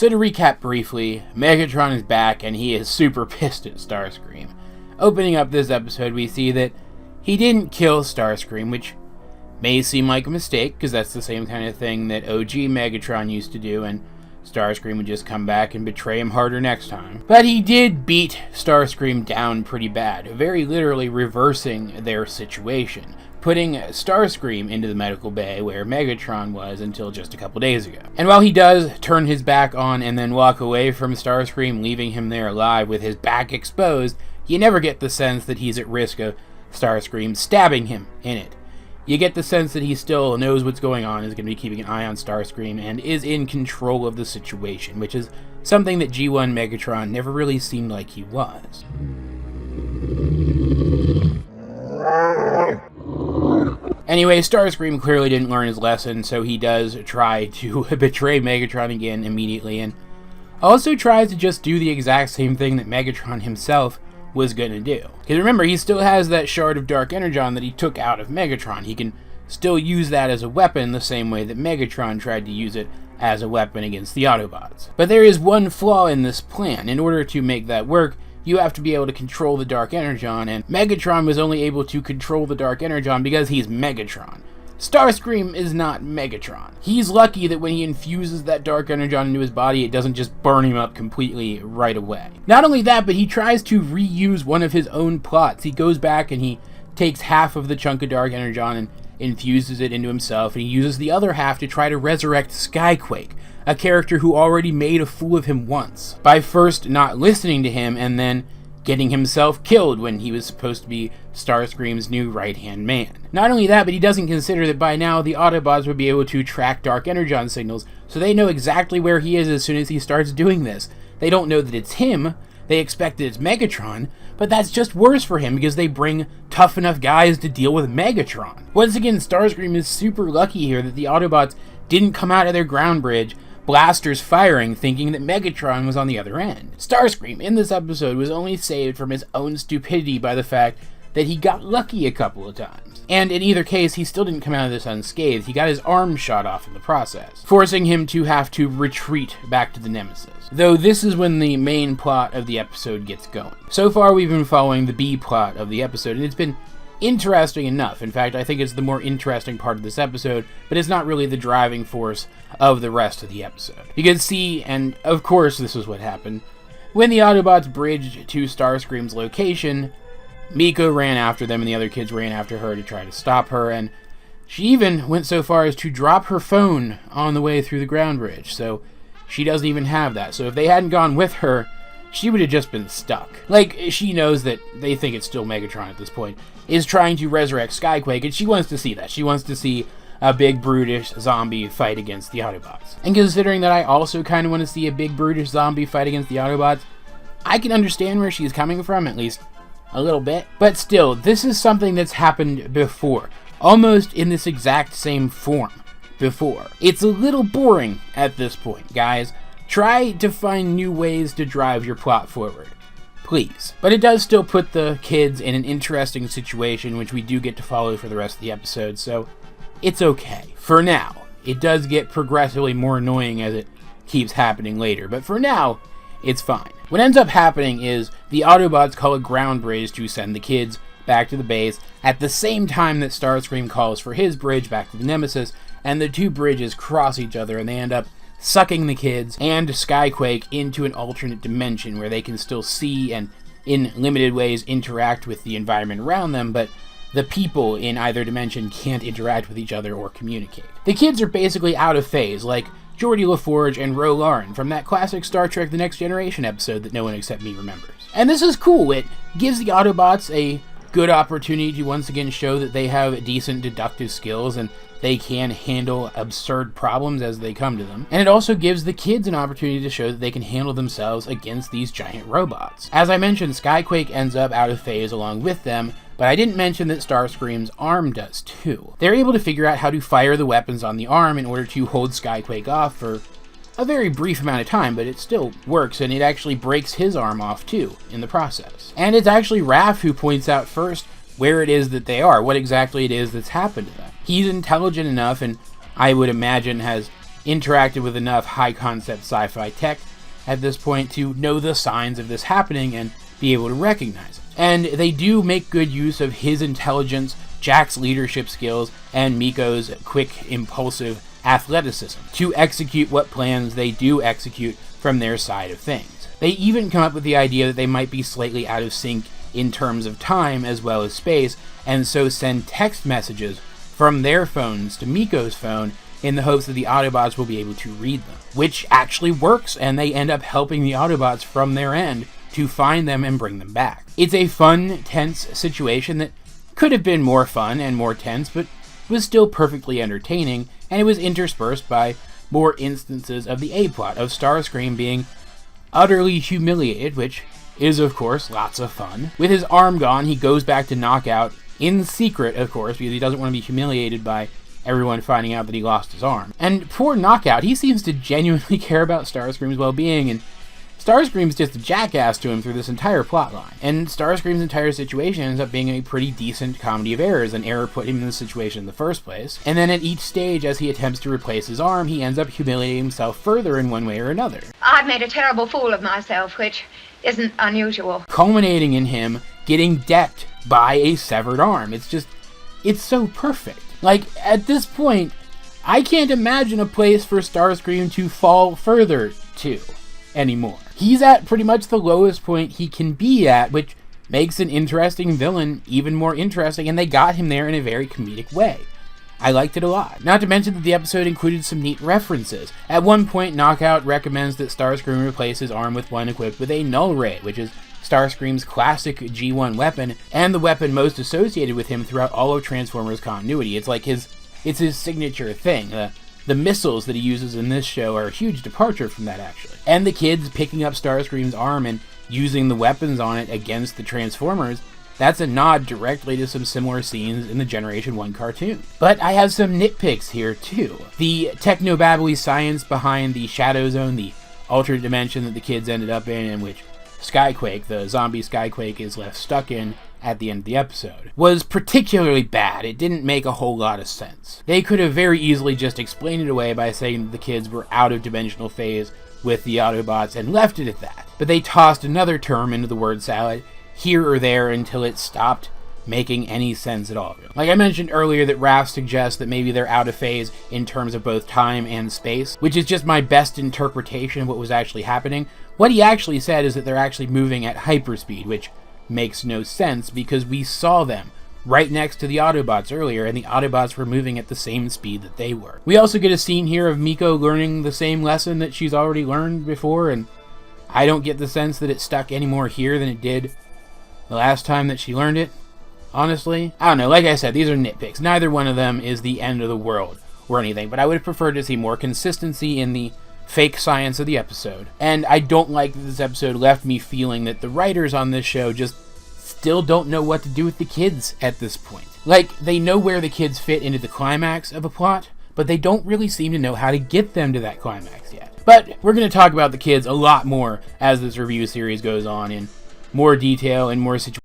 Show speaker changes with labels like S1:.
S1: So to recap briefly, Megatron is back and he is super pissed at Starscream. Opening up this episode, we see that he didn't kill Starscream, which may seem like a mistake, because that's the same kind of thing that OG Megatron used to do, and Starscream would just come back and betray him harder next time. But he did beat Starscream down pretty bad, very literally reversing their situation, putting Starscream into the medical bay where Megatron was until just a couple days ago. And while he does turn his back on and then walk away from Starscream, leaving him there alive with his back exposed, you never get the sense that he's at risk of Starscream stabbing him in it. You get the sense that he still knows what's going on, is going to be keeping an eye on Starscream, and is in control of the situation, which is something that G1 Megatron never really seemed like he was. Anyway, Starscream clearly didn't learn his lesson, so he does try to betray Megatron again immediately, and also tries to just do the exact same thing that Megatron himself was going to do. Because remember, he still has that shard of Dark Energon that he took out of Megatron. He can still use that as a weapon the same way that Megatron tried to use it as a weapon against the Autobots. But there is one flaw in this plan. In order to make that work, you have to be able to control the Dark Energon, and Megatron was only able to control the Dark Energon because he's Megatron. Starscream is not Megatron. He's lucky that when he infuses that Dark Energon into his body, it doesn't just burn him up completely right away. Not only that, but he tries to reuse one of his own plots. He goes back and he takes half of the chunk of Dark Energon and infuses it into himself, and he uses the other half to try to resurrect Skyquake, a character who already made a fool of him once, by first not listening to him and then getting himself killed when he was supposed to be Starscream's new right-hand man. Not only that, but he doesn't consider that by now the Autobots would be able to track Dark Energon signals, so they know exactly where he is as soon as he starts doing this. They don't know that it's him, they expect that it's Megatron, but that's just worse for him because they bring tough enough guys to deal with Megatron. Once again, Starscream is super lucky here that the Autobots didn't come out of their ground bridge, blasters firing, thinking that Megatron was on the other end. Starscream in this episode was only saved from his own stupidity by the fact that he got lucky a couple of times. And in either case, he still didn't come out of this unscathed. He got his arm shot off in the process, forcing him to have to retreat back to the Nemesis. Though this is when the main plot of the episode gets going. So far, we've been following the B plot of the episode, and it's been interesting enough. In fact, I think it's the more interesting part of this episode, but it's not really the driving force of the rest of the episode. You can see, and of course this is what happened, when the Autobots bridged to Starscream's location, Miko ran after them and the other kids ran after her to try to stop her, and she even went so far as to drop her phone on the way through the ground bridge, so she doesn't even have that. So if they hadn't gone with her, she would have just been stuck. Like, she knows that they think it's still Megatron at this point, is trying to resurrect Skyquake, and she wants to see that. She wants to see a big, brutish zombie fight against the Autobots. And considering that I also kind of want to see a big, brutish zombie fight against the Autobots, I can understand where she's coming from, at least a little bit. But still, this is something that's happened before, almost in this exact same form before. It's a little boring at this point, guys. Try to find new ways to drive your plot forward, please. But it does still put the kids in an interesting situation, which we do get to follow for the rest of the episode, so it's okay. For now, it does get progressively more annoying as it keeps happening later, but for now, it's fine. What ends up happening is the Autobots call a ground bridge to send the kids back to the base at the same time that Starscream calls for his bridge back to the Nemesis, and the two bridges cross each other and they end up sucking the kids and Skyquake into an alternate dimension where they can still see and in limited ways interact with the environment around them, but the people in either dimension can't interact with each other or communicate. The kids are basically out of phase, like Geordi LaForge and Ro Laren from that classic Star Trek The Next Generation episode that no one except me remembers. And this is cool. It gives the Autobots a good opportunity to once again show that they have decent deductive skills and they can handle absurd problems as they come to them. And it also gives the kids an opportunity to show that they can handle themselves against these giant robots. As I mentioned, Skyquake ends up out of phase along with them, but I didn't mention that Starscream's arm does too. They're able to figure out how to fire the weapons on the arm in order to hold Skyquake off for a very brief amount of time, but it still works, and it actually breaks his arm off too in the process. And it's actually Raph who points out first where it is that they are, what exactly it is that's happened to them. He's intelligent enough, and I would imagine has interacted with enough high-concept sci-fi tech at this point to know the signs of this happening and be able to recognize it. And they do make good use of his intelligence, Jack's leadership skills, and Miko's quick, impulsive athleticism to execute what plans they do execute from their side of things. They even come up with the idea that they might be slightly out of sync in terms of time as well as space, and so send text messages from their phones to Miko's phone in the hopes that the Autobots will be able to read them, which actually works, and they end up helping the Autobots from their end to find them and bring them back. It's a fun, tense situation that could have been more fun and more tense, but was still perfectly entertaining, and it was interspersed by more instances of the A-plot of Starscream being utterly humiliated, which is, of course, lots of fun. With his arm gone, he goes back to Knockout, in secret, of course, because he doesn't want to be humiliated by everyone finding out that he lost his arm. And poor Knockout, he seems to genuinely care about Starscream's well-being, and Starscream's just a jackass to him through this entire plotline. And Starscream's entire situation ends up being a pretty decent comedy of errors. An error put him in this situation in the first place. And then at each stage, as he attempts to replace his arm, he ends up humiliating himself further in one way or another.
S2: I've made a terrible fool of myself, which isn't unusual.
S1: Culminating in him getting decked by a severed arm. It's so perfect. Like, at this point, I can't imagine a place for Starscream to fall further to anymore. He's at pretty much the lowest point he can be at, which makes an interesting villain even more interesting, and they got him there in a very comedic way. I liked it a lot. Not to mention that the episode included some neat references. At one point, Knockout recommends that Starscream replace his arm with one equipped with a Null Ray, which is Starscream's classic G1 weapon, and the weapon most associated with him throughout all of Transformers continuity. It's like his signature thing. The missiles that he uses in this show are a huge departure from that, actually. And the kids picking up Starscream's arm and using the weapons on it against the Transformers, that's a nod directly to some similar scenes in the Generation 1 cartoon. But I have some nitpicks here, too. The technobabbly science behind the Shadowzone, the alternate dimension that the kids ended up in which Skyquake, the zombie Skyquake, is left stuck in at the end of the episode, was particularly bad. It didn't make a whole lot of sense. They could have very easily just explained it away by saying that the kids were out of dimensional phase with the Autobots and left it at that. But they tossed another term into the word salad here or there until it stopped making any sense at all. Like I mentioned earlier that Raph suggests that maybe they're out of phase in terms of both time and space, which is just my best interpretation of what was actually happening. What he actually said is that they're actually moving at hyperspeed, which makes no sense because we saw them right next to the Autobots earlier, and the Autobots were moving at the same speed that they were. We also get a scene here of Miko learning the same lesson that she's already learned before, and I don't get the sense that it stuck any more here than it did the last time that she learned it. Honestly, I don't know. Like I said, these are nitpicks. Neither one of them is the end of the world or anything, but I would have preferred to see more consistency in the fake science of the episode. And I don't like that this episode left me feeling that the writers on this show just still don't know what to do with the kids at this point. Like, they know where the kids fit into the climax of a plot, but they don't really seem to know how to get them to that climax yet. But we're going to talk about the kids a lot more as this review series goes on in more detail and more situations